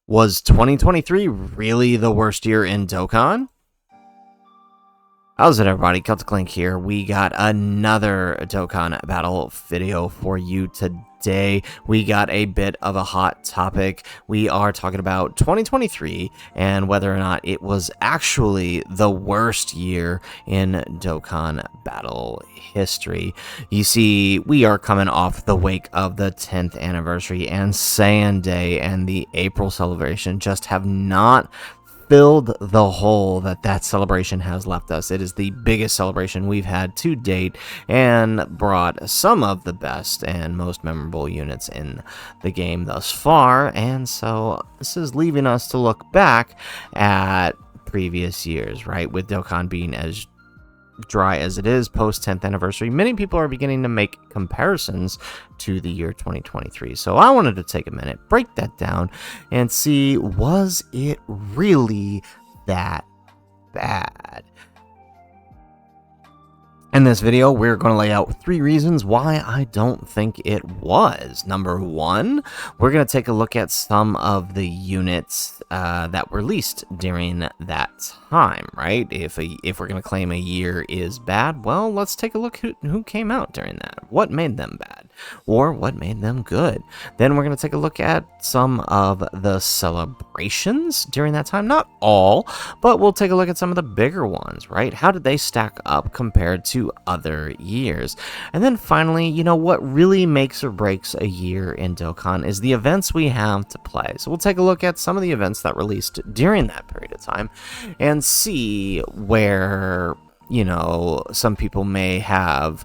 Was 2023 really the worst year in Dokkan? How's it, everybody? Celtic Link here. We got another Dokkan battle video for you today. We got a bit of a hot topic. We are talking about 2023 and whether or not it was actually the worst year in Dokkan battle history. You see, we are coming off the wake of the 10th anniversary, and Saiyan Day and the April celebration just have not filled the hole that celebration has left us. It is the biggest celebration we've had to date and brought some of the best and most memorable units in the game thus far, and so this is leaving us to look back at previous years, right? With Dokkan being as dry as it is post 10th anniversary, many people are beginning to make comparisons to the year 2023. So I wanted to take a minute, break that down, and see, was it really that bad? In this video, we're going to lay out 3 reasons why I don't think it was. Number 1, we're going to take a look at some of the units that were released during that time, right? If we're going to claim a year is bad, well, let's take a look who came out during that. What made them bad? Or what made them good? Then we're going to take a look at some of the celebrations during that time. Not all, but we'll take a look at some of the bigger ones, right? How did they stack up compared to other years? And then finally, you know, what really makes or breaks a year in Dokkan is the events we have to play. So we'll take a look at some of the events that released during that period of time and see where, you know, some people may have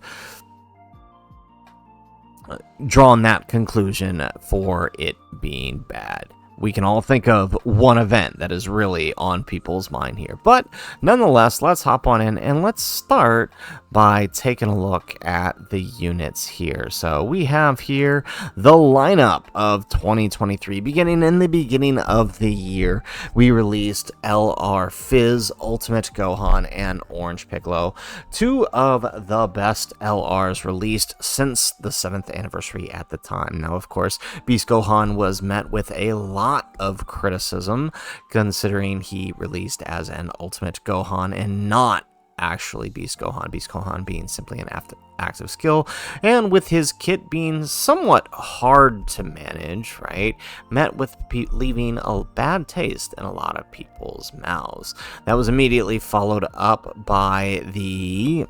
drawn that conclusion for it being bad. We can all think of one event that is really on people's mind here. But nonetheless, let's hop on in and let's start by taking a look at the units here. So we have here the lineup of 2023. Beginning in the beginning of the year, we released LR Fizz, Ultimate Gohan, and Orange Piccolo. 2 of the best LRs released since the 7th anniversary at the time. Now, of course, Beast Gohan was met with a lot of criticism, considering he released as an Ultimate Gohan and not actually Beast Gohan being simply an active skill, and with his kit being somewhat hard to manage, right, met with leaving a bad taste in a lot of people's mouths. That was immediately followed up by the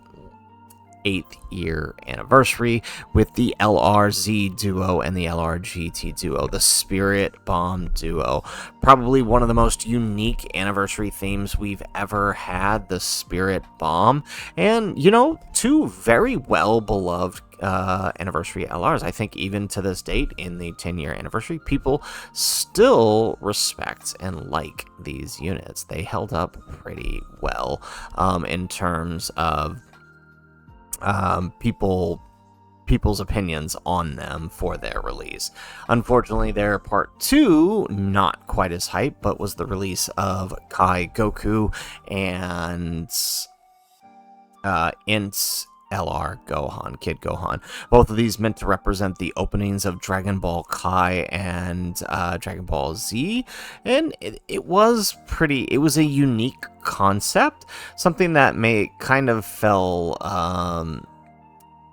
8th year anniversary with the LRZ duo and the LRGT duo, the Spirit Bomb duo. Probably one of the most unique anniversary themes we've ever had, the Spirit Bomb, and, you know, 2 very well beloved anniversary LRs. I think even to this date, in the 10-year anniversary, people still respect and like these units. They held up pretty well in terms of people's opinions on them for their release. Unfortunately, their part 2, not quite as hype, but was the release of Kai Goku and Int LR Gohan, Kid Gohan. Both of these meant to represent the openings of Dragon Ball Kai and Dragon Ball Z, and it was a unique concept, something that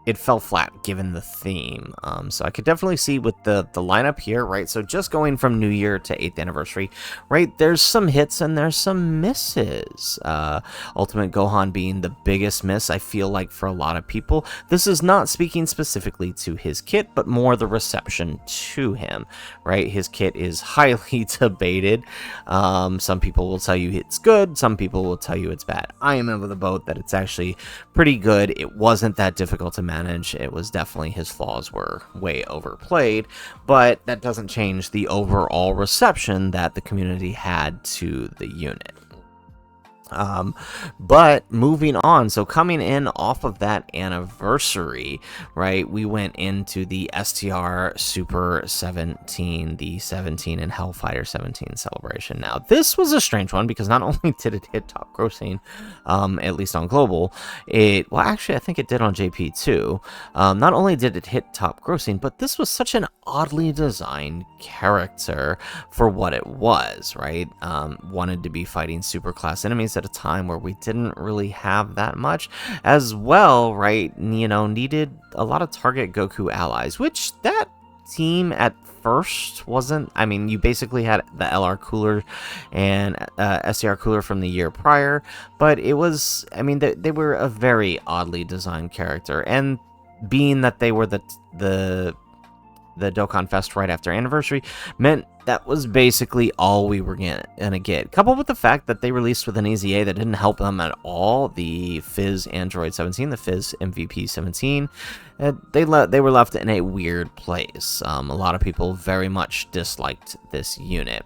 it fell flat given the theme. So I could definitely see with the lineup here, right? So just going from New Year to 8th anniversary, right? There's some hits and there's some misses. Ultimate Gohan being the biggest miss, I feel like, for a lot of people. This is not speaking specifically to his kit, but more the reception to him, right? His kit is highly debated. Some people will tell you it's good. Some people will tell you it's bad. I am of the boat that it's actually pretty good. It wasn't that difficult to manage. It was definitely, his flaws were way overplayed, but that doesn't change the overall reception that the community had to the unit. But moving on, so coming in off of that anniversary, right, we went into the STR Super 17, the 17 and Hellfighter 17 celebration. Now, this was a strange one because not only did it hit top grossing, at least on global, well, actually, I think it did on JP too. Not only did it hit top grossing, but this was such an oddly designed character for what it was, right? Wanted to be fighting super class enemies at a time where we didn't really have that much, as well, right? You know, needed a lot of target Goku allies, which that team at first wasn't. I mean, you basically had the LR cooler and SCR cooler from the year prior, but it was, I mean, they were a very oddly designed character, and being that they were the Dokkan Fest right after Anniversary meant that was basically all we were gonna get. Coupled with the fact that they released with an EZA that didn't help them at all, the Fizz Android 17, the Fizz MVP 17, they were left in a weird place. A lot of people very much disliked this unit.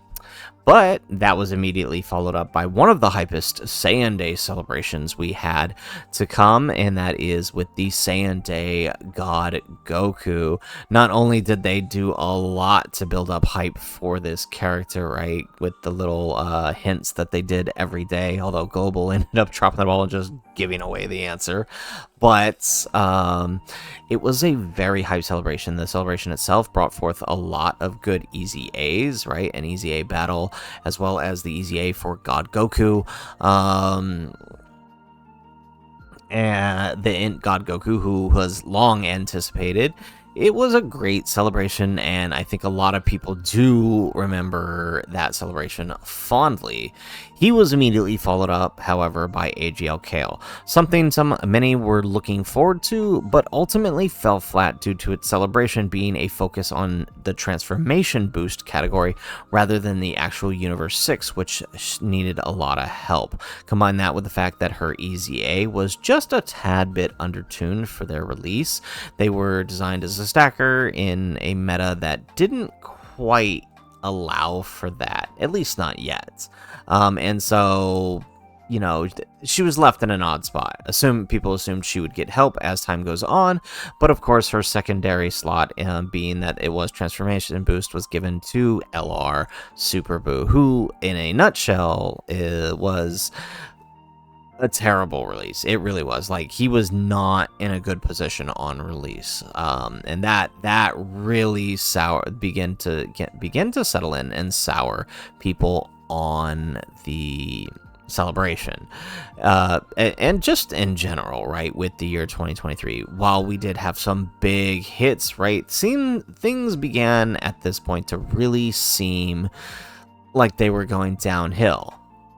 But that was immediately followed up by one of the hypest Saiyan Day celebrations we had to come, and that is with the Saiyan Day God Goku. Not only did they do a lot to build up hype for this character, right, with the little hints that they did every day, although Global ended up dropping the ball and just giving away the answer, but it was a very hype celebration. The celebration itself brought forth a lot of good EZAs, right? An EZA battle, as well as the EZA for God Goku. And the God Goku, who was long anticipated. It was a great celebration, and I think a lot of people do remember that celebration fondly. He was immediately followed up, however, by AGL Kale, something many were looking forward to, but ultimately fell flat due to its celebration being a focus on the transformation boost category rather than the actual Universe 6, which needed a lot of help. Combine that with the fact that her EZA was just a tad bit undertuned for their release. They were designed as a stacker in a meta that didn't quite allow for that, at least not yet. And so, you know, she was left in an odd spot. People assumed she would get help as time goes on, but of course her secondary slot, being that it was transformation boost, was given to LR Super Buu, who in a nutshell was a terrible release. It really was. Like, he was not in a good position on release, and that really began to settle in and sour people on the celebration, and just in general, right, with the year 2023. While we did have some big hits, right, things began at this point to really seem like they were going downhill.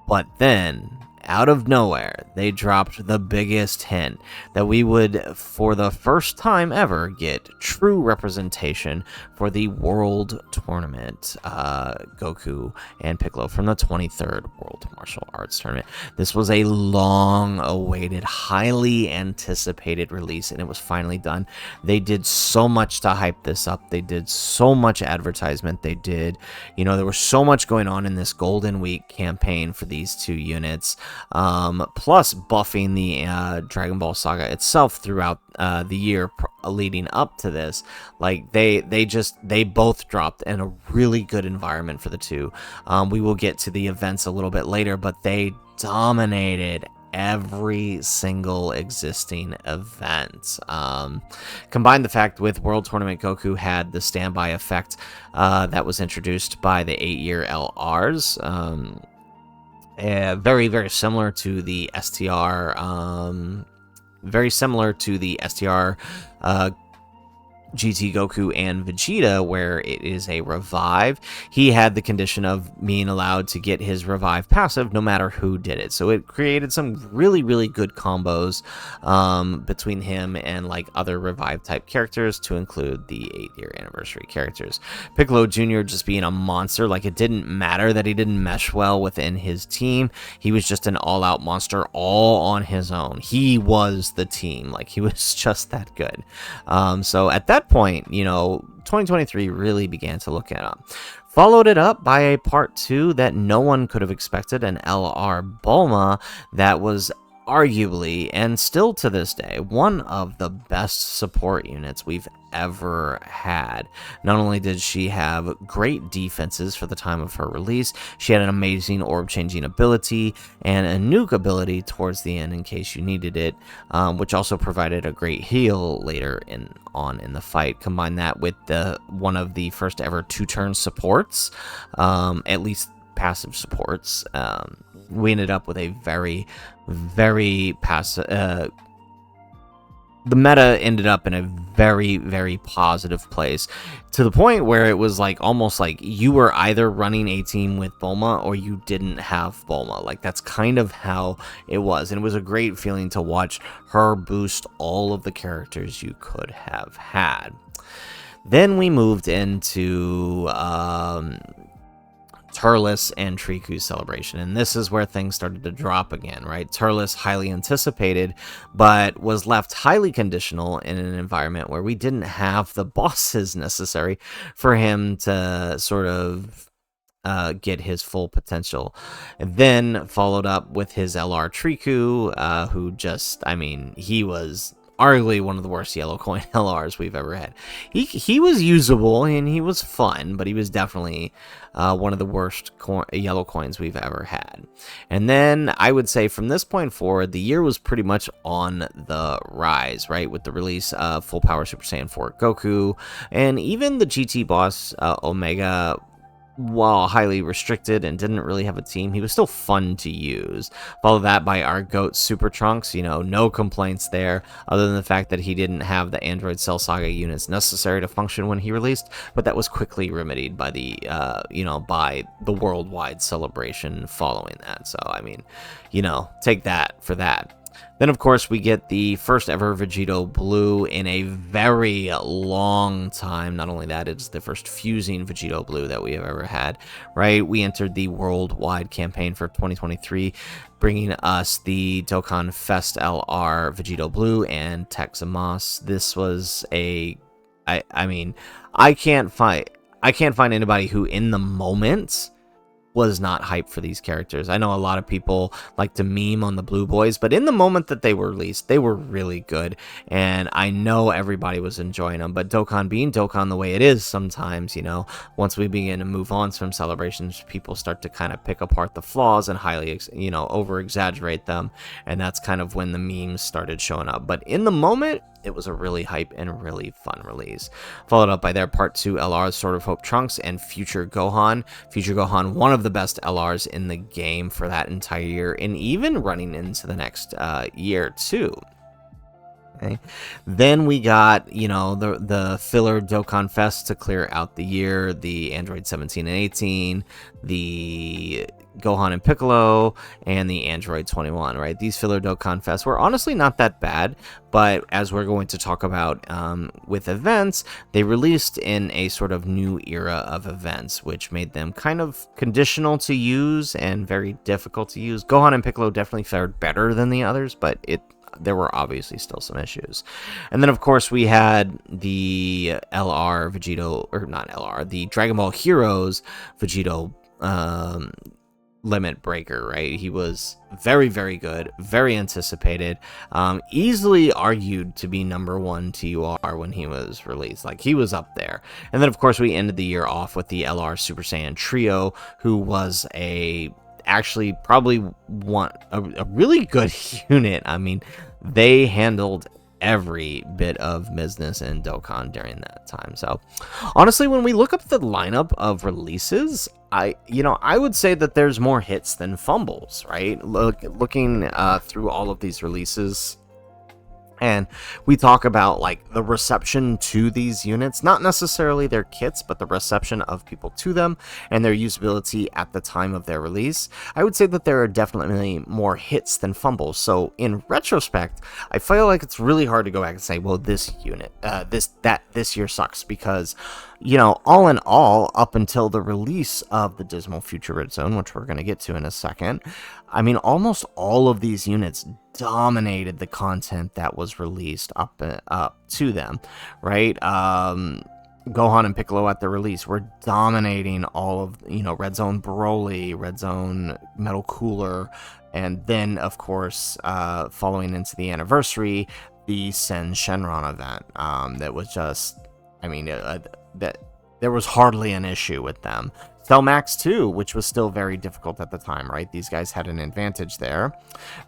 But then, out of nowhere, they dropped the biggest hint that we would, for the first time ever, get true representation for the World Tournament, Goku and Piccolo from the 23rd World Martial Arts Tournament. This was a long-awaited, highly anticipated release, and it was finally done. They did so much to hype this up. They did so much advertisement. They did, you know, there was so much going on in this Golden Week campaign for these two units. Plus buffing the Dragon Ball Saga itself throughout the year leading up to this. Like, they both dropped in a really good environment for the two. We will get to the events a little bit later, but they dominated every single existing event. Combine the fact with World Tournament Goku had the standby effect that was introduced by the 8-year LRs. Very, very similar to the STR, GT Goku and Vegeta, where it is a revive. He had the condition of being allowed to get his revive passive no matter who did it. So it created some really, really good combos between him and like other revive type characters, to include the 8-year anniversary characters. Piccolo Jr. just being a monster. Like, it didn't matter that he didn't mesh well within his team. He was just an all-out monster all on his own. He was the team. Like, he was just that good. So at that point, you know, 2023 really began to look at him. Followed it up by a part 2 that no one could have expected, an LR Bulma that was arguably, and still to this day, one of the best support units we've ever had. Not only did she have great defenses for the time of her release, she had an amazing orb changing ability and a nuke ability towards the end in case you needed it, which also provided a great heal later on in the fight. Combine that with one of the first ever 2-turn supports, at least passive supports. We ended up with a very, very passive. The meta ended up in a very, very positive place, to the point where it was like almost like you were either running a team with Bulma or you didn't have Bulma. Like, that's kind of how it was, and it was a great feeling to watch her boost all of the characters you could have had. Then we moved into Turles and Riku's celebration, and this is where things started to drop again, right? Turles, highly anticipated, but was left highly conditional in an environment where we didn't have the bosses necessary for him to sort of get his full potential. And then followed up with his LR Riku, who just, I mean, he was arguably one of the worst yellow coin LRs we've ever had. He was usable and he was fun, but he was definitely one of the worst yellow coins we've ever had. And then I would say from this point forward, the year was pretty much on the rise, right? With the release of Full Power Super Saiyan 4 Goku, and even the GT boss Omega. While highly restricted and didn't really have a team, he was still fun to use. Followed that by our GOAT Super Trunks, you know, no complaints there, other than the fact that he didn't have the Android Cell Saga units necessary to function when he released, but that was quickly remedied by the, by the worldwide celebration following that. So, I mean, take that for that. Then, of course, we get the first ever Vegito Blue in a very long time. Not only that, it's the first fusing Vegito Blue that we have ever had, right? We entered the worldwide campaign for 2023, bringing us the Dokkan Fest LR Vegito Blue and Texamos. This was I can't find anybody who in the moment was not hyped for these characters. I know a lot of people like to meme on the Blue Boys, but in the moment that they were released, they were really good, and I know everybody was enjoying them. But Dokkan being Dokkan the way it is sometimes, once we begin to move on from celebrations, people start to kind of pick apart the flaws and highly, over-exaggerate them, and that's kind of when the memes started showing up. But in the moment, it was a really hype and really fun release. Followed up by their Part 2 LRs, Sword of Hope Trunks and Future Gohan. Future Gohan, one of the best LRs in the game for that entire year, and even running into the next year too. Okay. Then we got, the filler Dokkan Fest to clear out the year, the Android 17 and 18, the Gohan and Piccolo, and the Android 21, right? These filler Dokkan Fest were honestly not that bad, but as we're going to talk about with events, they released in a sort of new era of events, which made them kind of conditional to use and very difficult to use. Gohan and Piccolo definitely fared better than the others, but there were obviously still some issues. And then, of course, we had the LR Vegito, or not LR, the Dragon Ball Heroes Vegito limit breaker, right? He was very, very good, very anticipated, easily argued to be #1 TUR when he was released. Like, he was up there. And then, of course, we ended the year off with the LR Super Saiyan Trio, who was actually probably a really good unit. I mean, they handled every bit of business in Dokkan during that time. So honestly, when we look up the lineup of releases, I would say that there's more hits than fumbles, right? Looking through all of these releases, and we talk about like the reception to these units, not necessarily their kits, but the reception of people to them and their usability at the time of their release. I would say that there are definitely more hits than fumbles. So in retrospect, I feel like it's really hard to go back and say, well, this unit, this year sucks, because all in all, up until the release of the Dismal Future Red Zone, which we're going to get to in a second, I mean, almost all of these units dominated the content that was released up to them, right? Gohan and Piccolo at the release were dominating all of, Red Zone Broly, Red Zone Metal Cooler, and then, of course, following into the anniversary, the Sen Shenron event. That was just, that there was hardly an issue with them. Cell Max 2, which was still very difficult at the time, right? These guys had an advantage there.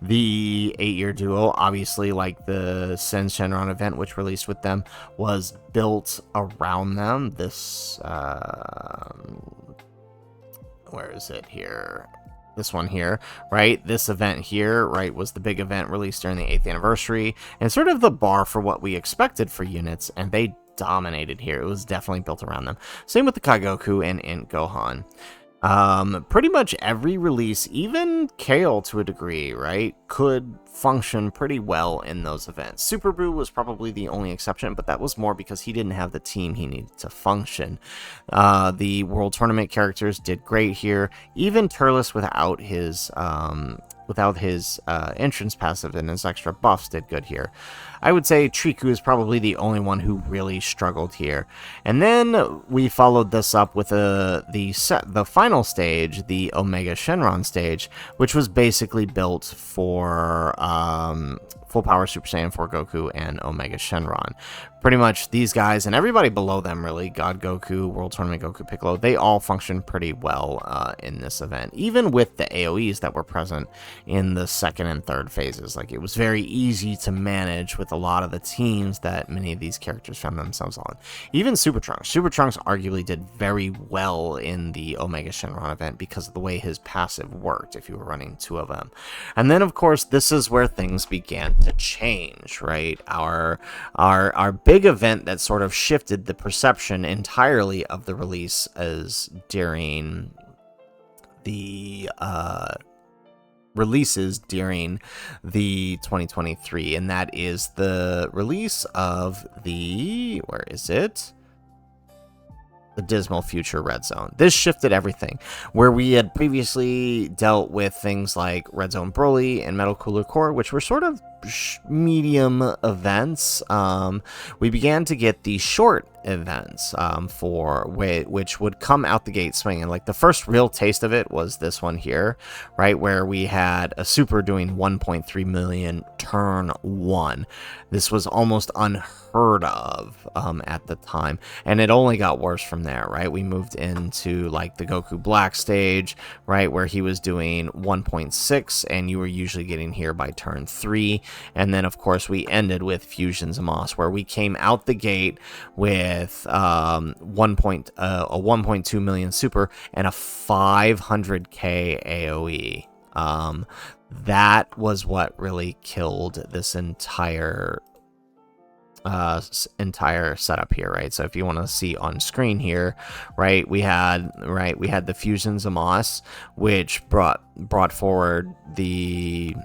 The 8-year duo, obviously, like the Sen Shenron event, which released with them, was built around them. This, where is it here? This one here, right? This event here, right, was the big event released during the 8th anniversary, and sort of the bar for what we expected for units, and they dominated here. It was definitely built around them. Same with the Kaigoku and Gohan. Pretty much every release, even Kale to a degree, right, could function pretty well in those events. Super Buu was probably the only exception, but that was more because he didn't have the team he needed to function. The World Tournament characters did great here. Even Turles without his entrance passive and his extra buffs did good here. I would say Triku is probably the only one who really struggled here. And then we followed this up with the final stage, the Omega Shenron stage, which was basically built for Full Power Super Saiyan 4 Goku and Omega Shenron. Pretty much these guys and everybody below them, really, God Goku, World Tournament Goku Piccolo, they all functioned pretty well in this event, even with the AoEs that were present in the second and third phases. Like, it was very easy to manage with a lot of the teams that many of these characters found themselves on. Even Super Trunks. Super Trunks arguably did very well in the Omega Shenron event because of the way his passive worked if you were running 2 of them. And then, of course, this is where things began to change, right? Our big event that sort of shifted the perception entirely of the release as during the releases during the 2023, and that is the release of the, where is it? The Dismal Future Red Zone. This shifted everything. Where we had previously dealt with things like Red Zone Broly and Metal Cooler Core, which were sort of medium events, we began to get the short events which would come out the gate swinging. Like, the first real taste of it was this one here, right, where we had a super doing 1.3 million turn 1. This was almost unheard of at the time, and it only got worse from there, right? We moved into like the Goku Black stage, right, where he was doing 1.6, and you were usually getting here by turn 3. And then, of course, we ended with Fusion Zamos, where we came out the gate with a 1.2 million super and a 500k AoE. That was what really killed this entire setup here, right? So if you want to see on screen here, right, we had the Fusion Zamos, which brought forward the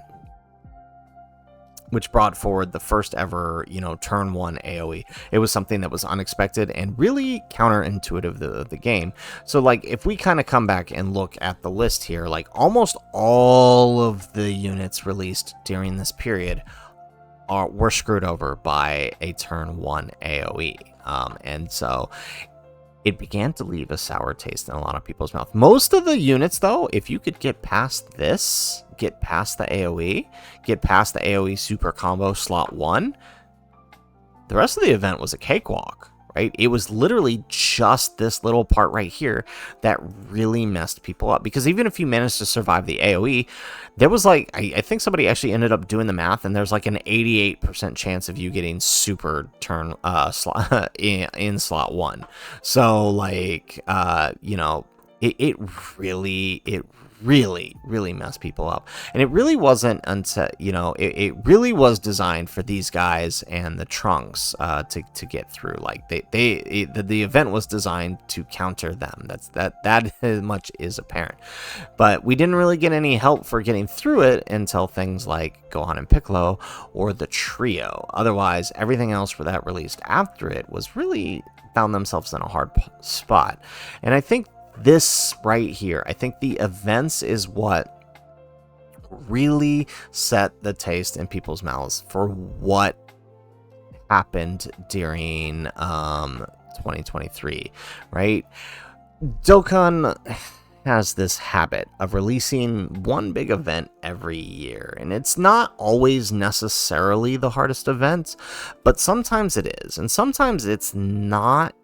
first ever, turn 1 AoE. It was something that was unexpected and really counterintuitive of the game. So, like, if we kind of come back and look at the list here, like, almost all of the units released during this period were screwed over by a turn 1 AoE. And so it began to leave a sour taste in a lot of people's mouth. Most of the units, though, if you could get past this, get past the AoE super combo slot 1, the rest of the event was a cakewalk, right? It was literally just this little part right here that really messed people up. Because even if you managed to survive the AoE, there was like, I think somebody actually ended up doing the math, and there's like an 88% chance of you getting super turn slot in slot 1. So, like, it really messed people up. And it really wasn't until, it really was designed for these guys and the Trunks to get through. Like, the event was designed to counter them. That much is apparent. But we didn't really get any help for getting through it until things like Gohan and Piccolo or the trio. Otherwise, everything else for that released after it was really found themselves in a hard spot. And I think this right here, I think the events is what really set the taste in people's mouths for what happened during 2023, right? Dokkan has this habit of releasing one big event every year, and it's not always necessarily the hardest event, but sometimes it is, and sometimes it's not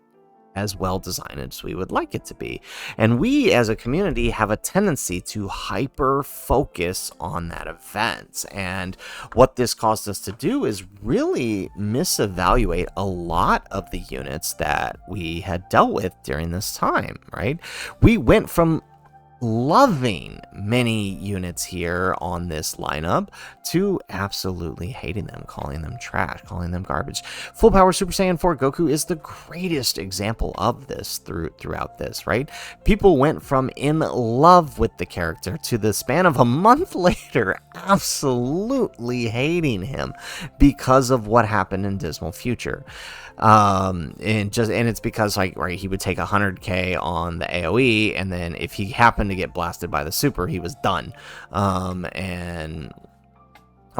as well designed as we would like it to be. And we as a community have a tendency to hyper focus on that event. And what this caused us to do is really misevaluate a lot of the units that we had dealt with during this time, right? We went from loving many units here on this lineup to absolutely hating them, calling them trash, calling them garbage. Full Power Super Saiyan 4 Goku is the greatest example of this throughout this, right? People went from in love with the character to the span of a month later absolutely hating him because of what happened in Dismal Future. And it's because, like, right, he would take 100k on the AoE, and then if he happened to get blasted by the super, he was done. And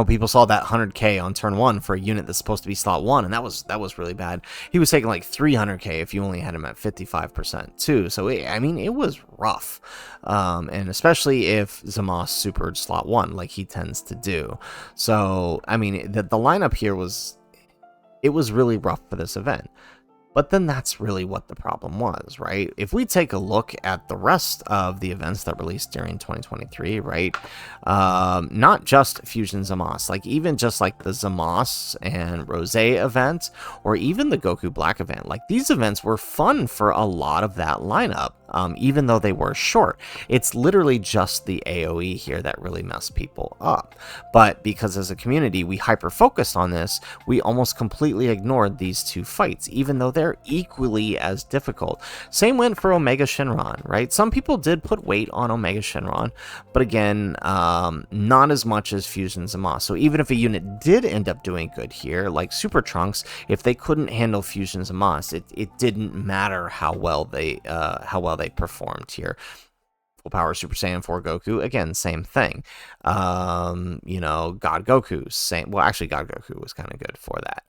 people saw that 100k on turn 1 for a unit that's supposed to be slot 1, and that was really bad. He was taking like 300k if you only had him at 55% too. So it was rough, and especially if Zamos supered slot 1 like he tends to do. So I mean, the lineup here was really rough for this event. But then that's really what the problem was, right? If we take a look at the rest of the events that released during 2023, right? Not just Fusion Zamos, like even just like the Zamos and Rose event, or even the Goku Black event, like these events were fun for a lot of that lineup, even though they were short. It's literally just the AoE here that really messed people up. But because as a community, we hyper-focused on this, we almost completely ignored these two fights, even though they're equally as difficult. Same went for Omega Shenron, right? Some people did put weight on Omega Shenron, but again, not as much as Fusion Zamos. So even if a unit did end up doing good here, like Super Trunks, if they couldn't handle Fusion Zamos, it didn't matter how well they performed here. Full Power Super Saiyan 4 Goku, again, same thing. You know, God Goku, same. Well, actually, God Goku was kind of good for that.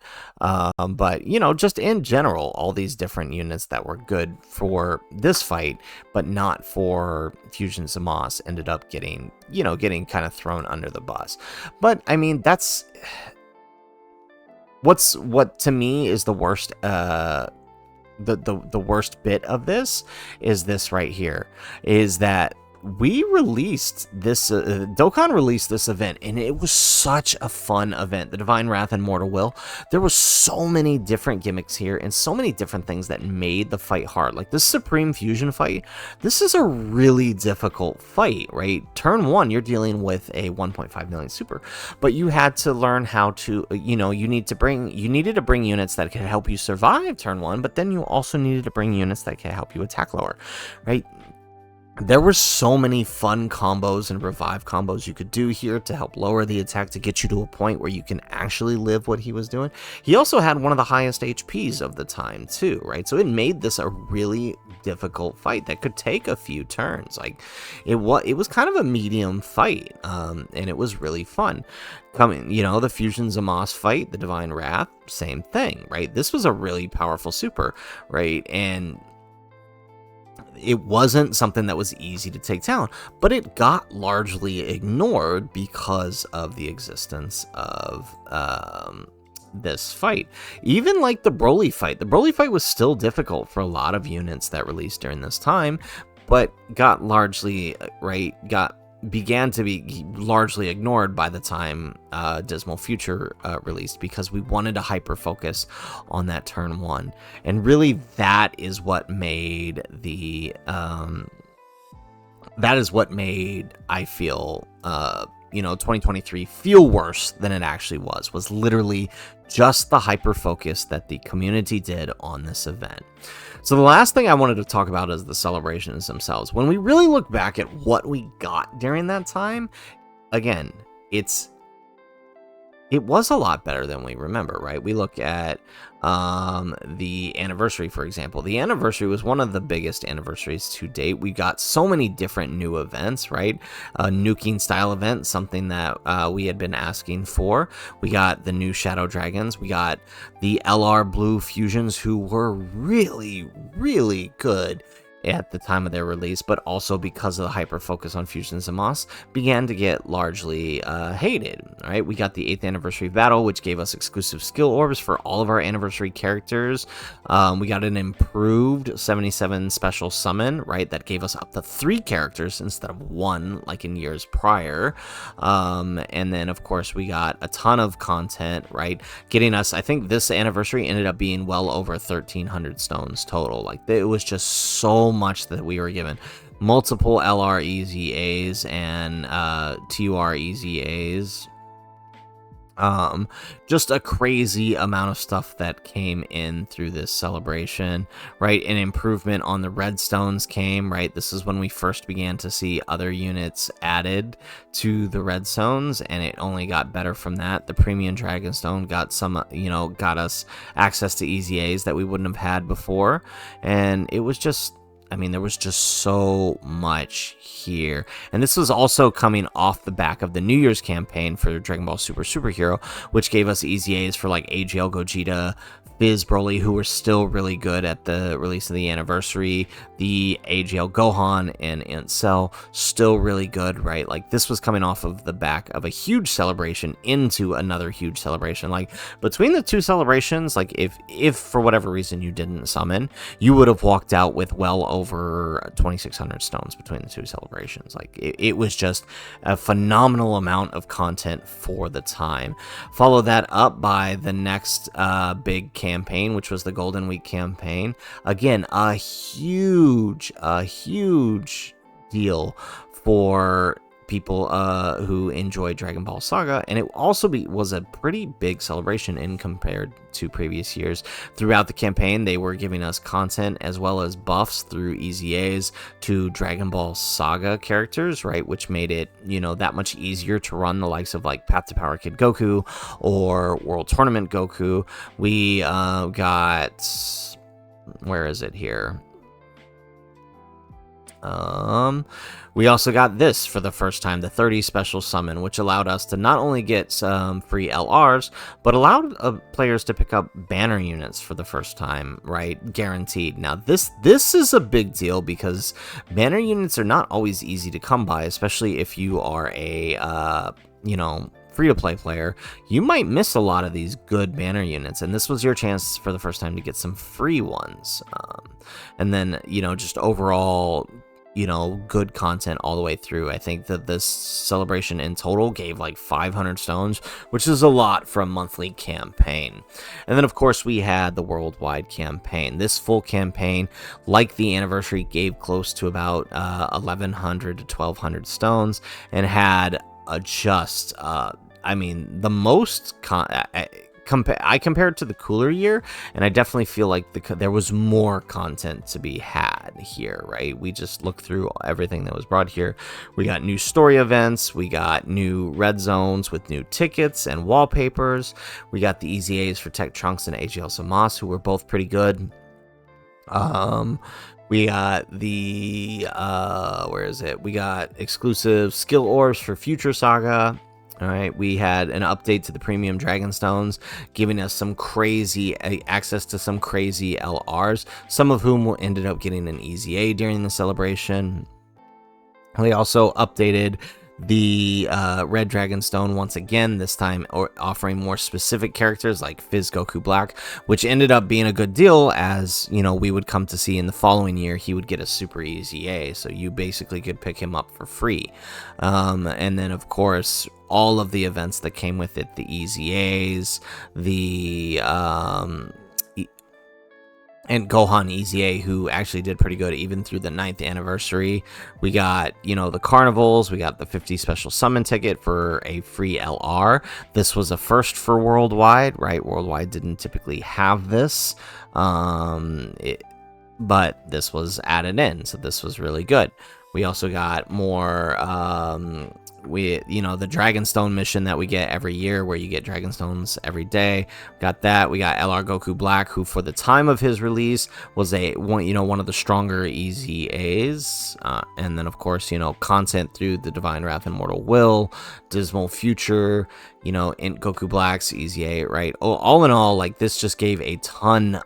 But, you know, just in general, all these different units that were good for this fight, but not for Fusion Zamos, ended up getting kind of thrown under the bus. But, I mean, that's what to me is the worst. The worst bit of this is this right here, is that we released this, Dokkan released this event, and it was such a fun event. The Divine Wrath and Mortal Will, there was so many different gimmicks here and so many different things that made the fight hard. Like this Supreme Fusion fight, this is a really difficult fight, right? Turn 1, you're dealing with a 1.5 million super, but you had to learn how to, you needed to bring units that could help you survive turn 1, but then you also needed to bring units that could help you attack lower, right? There were so many fun combos and revive combos you could do here to help lower the attack, to get you to a point where you can actually live what he was doing. He also had one of the highest HPs of the time too, right? So it made this a really difficult fight that could take a few turns. Like it was kind of a medium fight, and it was really fun. The Fusion Zamos fight, the Divine Wrath, same thing, right? This was a really powerful super, right? And it wasn't something that was easy to take down, but it got largely ignored because of the existence of this fight. Even like the Broly fight. The Broly fight was still difficult for a lot of units that released during this time, but got began to be largely ignored by the time Dismal Future released, because we wanted to hyper focus on that turn 1, and really that is what made I feel 2023 feel worse than it actually was literally just the hyper focus that the community did on this event. So the last thing I wanted to talk about is the celebrations themselves. When we really look back at what we got during that time, again, it's it was a lot better than we remember, right? We look at the anniversary, for example. The anniversary was one of the biggest anniversaries to date. We got so many different new events, right? A nuking style event, something that we had been asking for. We got the new Shadow Dragons. We got the LR Blue Fusions, who were really, really good at the time of their release, but also because of the hyper focus on fusions and moss, began to get largely hated. Right, we got the 8th anniversary battle, which gave us exclusive skill orbs for all of our anniversary characters. We got an improved 77 special summon, right, that gave us up to 3 characters instead of 1 like in years prior. And then of course we got a ton of content, right, getting us, I think this anniversary ended up being well over 1,300 stones total. Like, it was just so much that we were given. Multiple LR EZAs and TUR EZAs. Just a crazy amount of stuff that came in through this celebration, right? An improvement on the redstones came, right? This is when we first began to see other units added to the redstones, and it only got better from that. The premium dragonstone got some, got us access to EZAs that we wouldn't have had before, and it was just, I mean, there was just so much here. And this was also coming off the back of the New Year's campaign for Dragon Ball Super Superhero, which gave us EZAs for like AGL Gogeta, Fizz Broly, who were still really good at the release of the anniversary, the AGL Gohan and Cell, still really good, right? Like, this was coming off of the back of a huge celebration into another huge celebration. Like, between the two celebrations, like, if for whatever reason you didn't summon, you would have walked out with well over 2,600 stones between the two celebrations. Like, it was just a phenomenal amount of content for the time. Follow that up by the next big campaign, which was the Golden Week campaign. Again, a huge deal for people who enjoy Dragon Ball Saga, and it also was a pretty big celebration in compared to previous years. Throughout the campaign, they were giving us content as well as buffs through EZAs to Dragon Ball Saga characters, right, which made it, that much easier to run the likes of like Path to Power Kid Goku or World Tournament Goku. We got, where is it here? We also got this for the first time, the 30 special summon, which allowed us to not only get some free LRs, but allowed players to pick up banner units for the first time, right? Guaranteed. Now, this is a big deal because banner units are not always easy to come by, especially if you are a, free-to-play player. You might miss a lot of these good banner units, and this was your chance for the first time to get some free ones. And then, just overall, good content all the way through. I think that this celebration in total gave like 500 stones, which is a lot for a monthly campaign. And then, of course, we had the worldwide campaign. This full campaign, like the anniversary, gave close to about 1,100 to 1,200 stones and had the most I compared to the cooler year, and I definitely feel like there was more content to be had here, right? We just looked through everything that was brought here. We got new story events, we got new red zones with new tickets and wallpapers, we got the EZAs for Tech Trunks and AGL Samas, who were both pretty good. We got the, we got exclusive skill orbs for Future Saga. All right, we had an update to the premium Dragonstones, giving us some crazy access to some crazy LRs, some of whom ended up getting an EZA during the celebration. We also updated the Red Dragonstone once again, this time offering more specific characters like Fizz Goku Black, which ended up being a good deal, as we would come to see in the following year he would get a super EZA, so you basically could pick him up for free. And then of course all of the events that came with it, the EZAs, the and Gohan EZA, who actually did pretty good even through the 9th anniversary. We got, the carnivals. We got the 50 special summon ticket for a free LR. This was a first for Worldwide, right? Worldwide didn't typically have this, but this was added in, so this was really good. We also got more you know, the Dragonstone mission that we get every year, where you get Dragonstones every day. Got that. We got LR Goku Black, who for the time of his release was one of the stronger EZAs. And then of course, you know, content through the Divine Wrath and Mortal Will, Dismal Future, you know, Int Goku Black's EZA, right? All in all, like, this just gave a ton.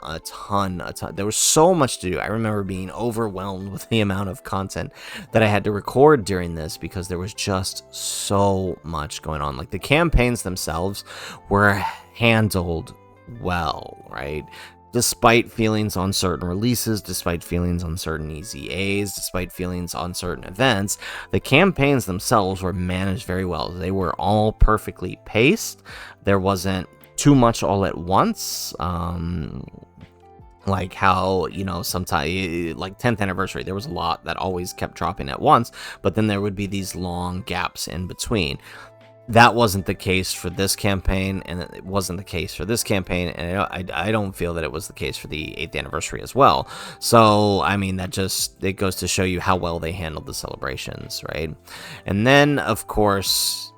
There was so much to do. I remember being overwhelmed with the amount of content that I had to record during this, because there was just so much going on. Like, the campaigns themselves were handled well, right? Despite feelings on certain releases, despite feelings on certain EZAs, despite feelings on certain events, the campaigns themselves were managed very well. They were all perfectly paced. There wasn't too much all at once. Like how, you know, sometimes, like 10th anniversary, there was a lot that always kept dropping at once, but then there would be these long gaps in between. That wasn't the case for this campaign, and it wasn't the case for this campaign, and I don't feel that it was the case for the 8th anniversary as well. So, I mean, it goes to show you how well they handled the celebrations, right? And then, of course,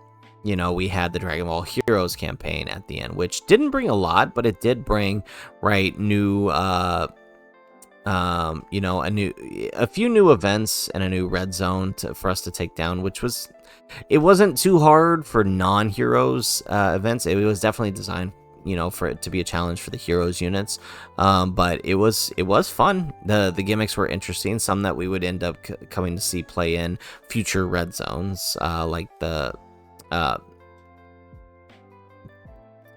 you know, we had the Dragon Ball Heroes campaign at the end, which didn't bring a lot, but it did bring, right, new, you know, a few new events and a new red zone for us to take down, which was... It wasn't too hard for non-heroes events. It was definitely designed, you know, for it to be a challenge for the heroes units. But it was fun. The gimmicks were interesting. Some that we would end up coming to see play in future red zones, like the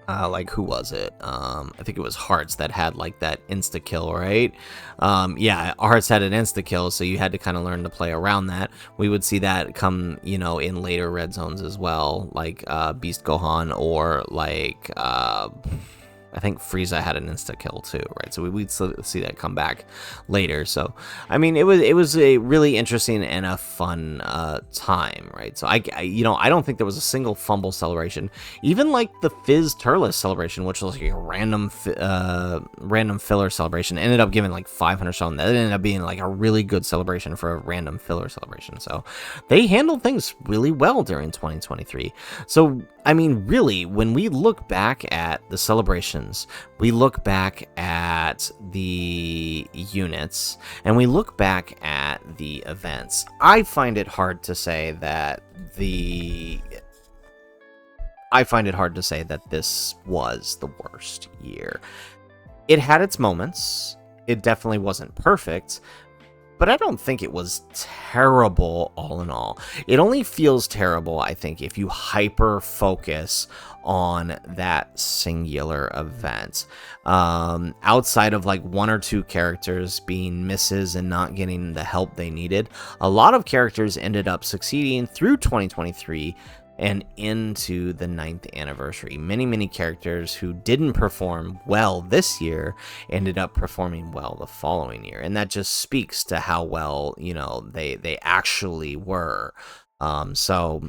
like, who was it? I think it was Hearts that had like that insta kill, right? Yeah, Hearts had an insta kill, so you had to kind of learn to play around that. We would see that come, you know, in later red zones as well, like Beast Gohan, or like I think Frieza had an insta kill too, right? So we'd see that come back later. So I mean, it was a really interesting and a fun time, right? So I you know, I don't think there was a single fumble celebration, even like the Fizz Turles celebration, which was like a random filler celebration, ended up giving like 500 stone. That ended up being like a really good celebration for a random filler celebration. So they handled things really well during 2023. So I mean, really, when we look back at the celebrations, we look back at the units, and we look back at the events, I find it hard to say that this was the worst year. It had its moments. It definitely wasn't perfect, but I don't think it was terrible all in all. It only feels terrible, I think, if you hyper focus on that singular event. Outside of like one or two characters being misses and not getting the help they needed, a lot of characters ended up succeeding through 2023 and into the 9th anniversary. Many characters who didn't perform well this year ended up performing well the following year, and that just speaks to how well, you know, they actually were. So,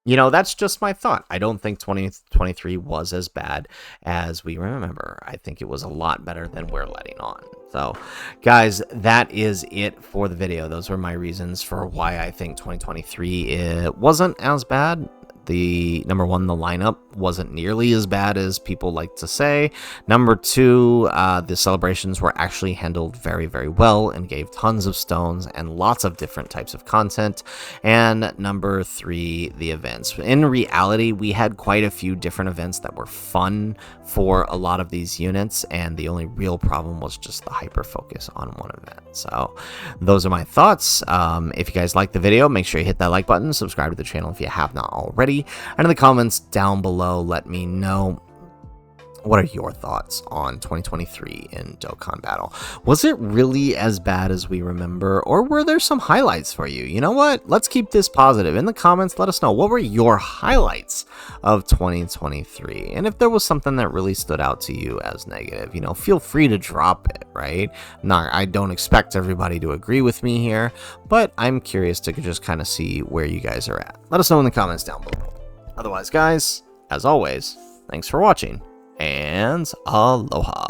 you know, that's just my thought. I don't think 2023 was as bad as we remember. I think it was a lot better than we're letting on. So, guys, that is it for the video. Those were my reasons for why I think 2023 wasn't as bad. Number one, the lineup wasn't nearly as bad as people like to say. Number two, the celebrations were actually handled very well and gave tons of stones and lots of different types of content. And number three, the events. In reality, we had quite a few different events that were fun for a lot of these units, and the only real problem was just the hyper focus on one event. So those are my thoughts. If you guys like the video, make sure you hit that like button, subscribe to the channel if you have not already, and in the comments down below, let me know, what are your thoughts on 2023 in Dokkan Battle? Was it really as bad as we remember, or were there some highlights for you? You know what? Let's keep this positive. In the comments, let us know, what were your highlights of 2023? And if there was something that really stood out to you as negative, you know, feel free to drop it, right? I don't expect everybody to agree with me here, but I'm curious to just kind of see where you guys are at. Let us know in the comments down below. Otherwise, guys, as always, thanks for watching, and aloha.